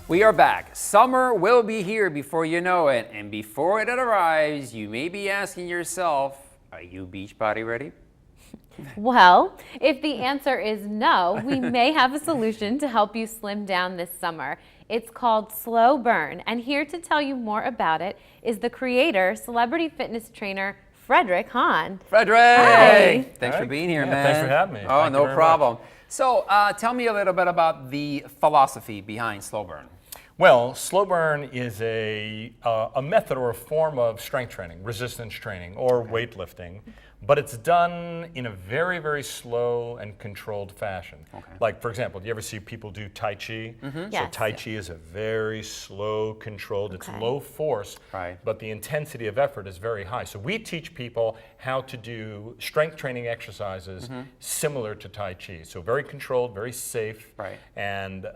We are back. Summer will be here before you know it. And before it arrives, you may be asking yourself, are you Beachbody ready? Well, if the answer is no, we may have a solution to help you slim down this summer. It's called SlowBurn, and here to tell you more about it is the creator, celebrity fitness trainer, Frederick Hahn. Frederick! Hi. Thanks for being here, Yeah, man. thanks for having me. Oh, Thank you no very problem. much. So tell me a little bit about the philosophy behind SlowBurn. Well, SlowBurn is a method or a form of strength training, resistance training, or weightlifting, but it's done in a very, very slow and controlled fashion. Okay. Like, for example, do you ever see people do Tai Chi? So Yes. Tai Chi is a very slow, controlled, it's Okay. low force, Right. but the intensity of effort is very high. So we teach people how to do strength training exercises similar to Tai Chi. So very controlled, very safe. Right. And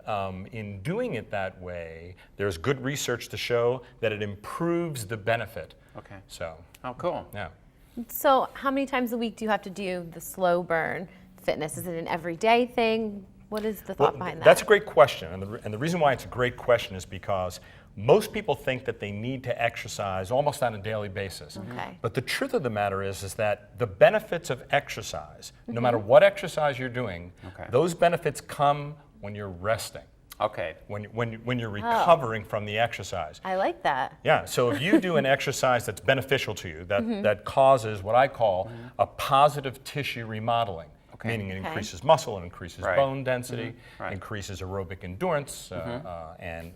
in doing it that way, there's good research to show that it improves the benefit. Okay. So, Oh, cool. yeah. So how many times a week do you have to do the SlowBurn fitness? Is it an everyday thing? What is the thought behind that? That's a great question. And the reason why it's a great question is because most people think that they need to exercise almost on a daily basis. Okay. But the truth of the matter is that the benefits of exercise, no matter what exercise you're doing, Okay. those benefits come when you're resting. Okay. When you're recovering from the exercise. I like that. Yeah, so if you do an exercise that's beneficial to you, that causes what I call a positive tissue remodeling, meaning it increases muscle, it increases Right. bone density, Right. increases aerobic endurance, and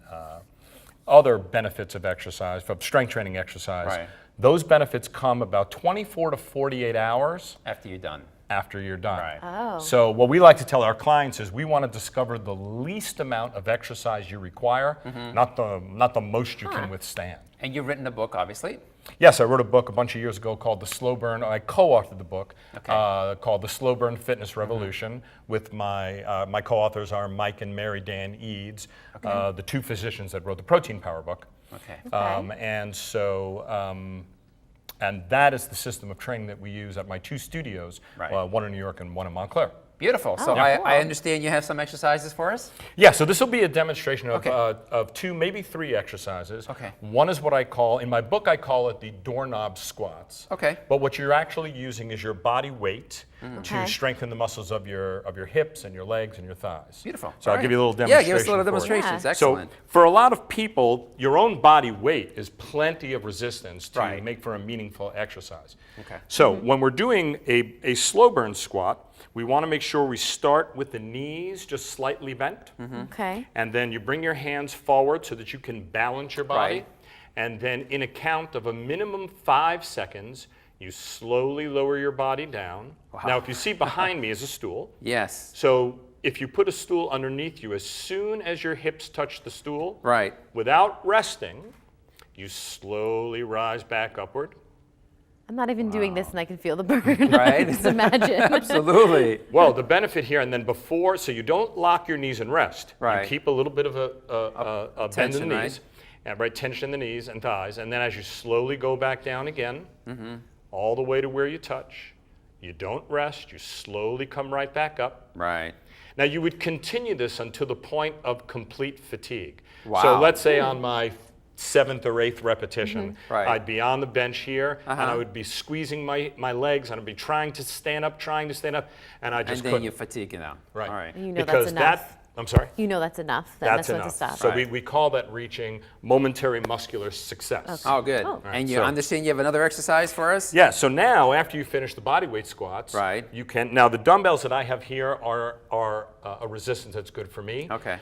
other benefits of exercise, of strength training exercise. Right. Those benefits come about 24 to 48 hours After you're done. after you're done. Right. Oh. So what we like to tell our clients is we want to discover the least amount of exercise you require, not the most you can withstand. And you've written a book, obviously. Yes, I wrote a book a bunch of years ago called The SlowBurn. I co-authored the book called The SlowBurn Fitness Revolution with my co-authors are Mike and Mary Dan Eads, the two physicians that wrote the Protein Power book. Okay. And that is the system of training that we use at my two studios, Right. one in New York and one in Montclair. Beautiful. So Oh, I cool. understand you have some exercises for us? Yeah, so this will be a demonstration of, Okay. of two, maybe three exercises. Okay. One is what I call, in my book I call it the doorknob squats. Okay. But what you're actually using is your body weight to Okay. strengthen the muscles of your hips and your legs and your thighs. Beautiful. So All I'll give right. you a little Yeah, demonstration. give us a little for it. demonstrations. Yeah. Excellent. So for a lot of people, your own body weight is plenty of resistance to Right. make for a meaningful exercise. Okay. So when we're doing a slow burn squat, we want to make sure we start with the knees just slightly bent. Okay. And then you bring your hands forward so that you can balance your body. Right. And then in a count of a minimum 5 seconds, you slowly lower your body down. Wow. Now, if you see behind me is a stool. Yes. So if you put a stool underneath you, as soon as your hips touch the stool, Right. without resting, you slowly rise back upward. I'm not even doing this and I can feel the burn. Right. Just imagine. Absolutely. Well, the benefit here, and then before, so you don't lock your knees and rest. Right. You keep a little bit of a bend in tension, the right? knees. And right, tension in the knees and thighs. And then as you slowly go back down again, all the way to where you touch, you don't rest, you slowly come right back up. Right. Now you would continue this until the point of complete fatigue. Wow. So let's say on my 7th or 8th repetition, Right. I'd be on the bench here, and I would be squeezing my legs, and I'd be trying to stand up, and I just And then couldn't. you fatigue it out. Right. All right. You know Because that's enough. that, I'm sorry? You know that's enough. That's when enough. to stop. So Right. we call that reaching momentary muscular success. Oh, good. Oh. And you So- understand you have another exercise for us? Yeah, so now after you finish the body weight squats, Right. you can, now the dumbbells that I have here are a resistance that's good for me. Okay.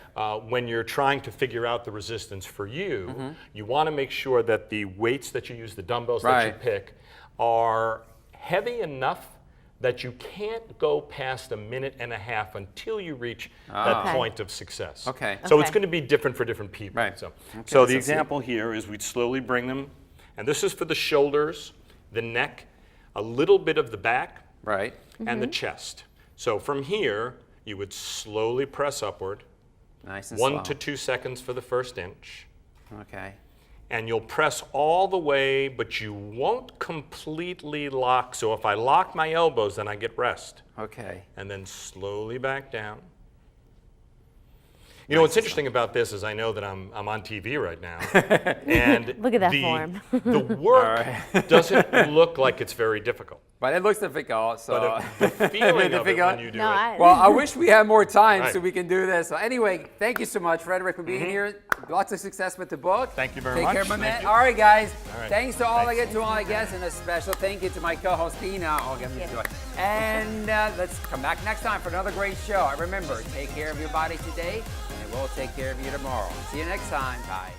When you're trying to figure out the resistance for you, you want to make sure that the weights that you use, the dumbbells that you Right. pick, are heavy enough that you can't go past a minute and a half until you reach that Okay. point of success. Okay. So it's Okay. going to be different for different people. Right. So, Okay, so let's the see. example here is we'd slowly bring them, and this is for the shoulders, the neck, a little bit of the back, Right. and the chest. So from here, you would slowly press upward, Nice and 1 slow. to 2 seconds for the first inch. Okay. And you'll press all the way, but you won't completely lock. So if I lock my elbows, then I get rest. Okay. And then slowly back down. You know, what's interesting about this is I know that I'm on TV right now, and Look at that form. the work doesn't look like it's very difficult. But it looks difficult, so. But the feeling of it when you do it. Well, I wish we had more time Right. so we can do this. So anyway, thank you so much, Frederick, for being here. Lots of success with the book. Thank you very Take much. care, my man. Thank you. All right, guys. All right. Thanks to all Thanks. all my guests, and a special thank you to my co-host Tina. Oh, give me joy. And let's come back next time for another great show. Remember, take care of your body today, and it will take care of you tomorrow. See you next time. Bye.